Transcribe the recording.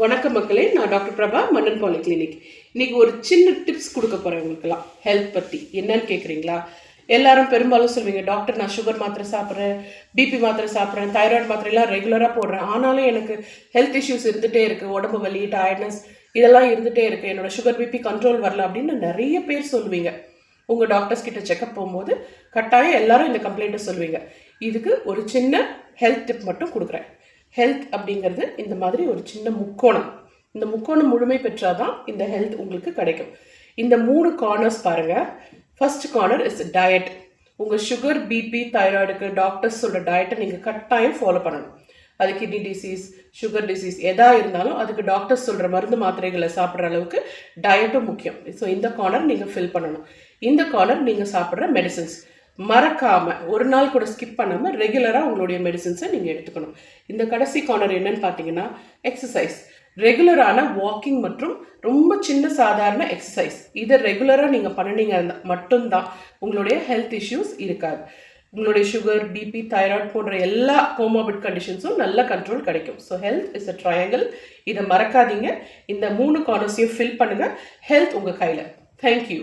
வணக்கம் மக்களே, நான் டாக்டர் பிரபா, மன்னன் பாலிகிளினிக். இன்னைக்கு ஒரு சின்ன டிப்ஸ் கொடுக்க போகிறேன் உங்களுக்குலாம் ஹெல்த் பற்றி. என்னன்னு கேட்குறீங்களா? எல்லாரும் பெரும்பாலும் சொல்வீங்க, டாக்டர் நான் சுகர் மாத்திரை சாப்பிட்றேன், பிபி மாத்திரை சாப்பிட்றேன், தைராய்டு மாத்திரைலாம் ரெகுலராக போடுறேன், ஆனாலும் எனக்கு ஹெல்த் இஷ்யூஸ் இருந்துகிட்டே இருக்குது, உடம்பு வலி, டயர்ட்னஸ் இதெல்லாம் இருந்துகிட்டே இருக்குது, என்னோட சுகர் பிபி கண்ட்ரோல் வரல அப்படின்னு நிறைய பேர் சொல்லுவீங்க. உங்கள் டாக்டர்ஸ் கிட்ட செக்அப் போகும்போது கட்டாயம் எல்லாரும் இந்த கம்ப்ளைண்ட்டை சொல்லுவீங்க. இதுக்கு ஒரு சின்ன ஹெல்த் டிப் மட்டும் கொடுக்குறேன். ஹெல்த் அப்படிங்கிறது இந்த மாதிரி ஒரு சின்ன முக்கோணம். இந்த முக்கோணம் முழுமை பெற்றாதான் இந்த ஹெல்த் உங்களுக்கு கிடைக்கும். இந்த 3 கார்னர்ஸ் பாருங்கள். First corner is diet. உங்கள் சுகர், பிபி, தைராய்டுக்கு டாக்டர்ஸ் சொல்கிற டயட்டை நீங்கள் கட்டாயம் ஃபாலோ பண்ணணும். அது கிட்னி டிசீஸ், சுகர் டிசீஸ் எதாக இருந்தாலும் அதுக்கு டாக்டர்ஸ் சொல்கிற மருந்து மாத்திரைகளை சாப்பிட்ற அளவுக்கு டயட்டும் முக்கியம். ஸோ இந்த கார்னர் நீங்கள் ஃபில் பண்ணணும். இந்த கார்னர் நீங்கள் சாப்பிட்ற மெடிசன்ஸ். மறக்காமல் ஒரு நாள் கூட ஸ்கிப் பண்ணாமல் ரெகுலராக உங்களுடைய மெடிசன்ஸை நீங்கள் எடுத்துக்கணும். இந்த கடைசி கார்னர் என்னன்னு பார்த்தீங்கன்னா எக்ஸசைஸ். ரெகுலரான வாக்கிங் மற்றும் ரொம்ப சின்ன சாதாரண எக்ஸசைஸ். இதை ரெகுலராக நீங்கள் பண்ணினீங்க மட்டும்தான் உங்களுடைய ஹெல்த் இஷ்யூஸ் இருக்காது. உங்களுடைய சுகர், பிபி, தைராய்டு போன்ற எல்லா கோமாபிட் கண்டிஷன்ஸும் நல்ல கண்ட்ரோல் கிடைக்கும். So health is a triangle. இதை மறக்காதீங்க. இந்த 3 கார்னர்ஸையும் ஃபில் பண்ணுங்கள். ஹெல்த் உங்கள் கையில். தேங்க்யூ.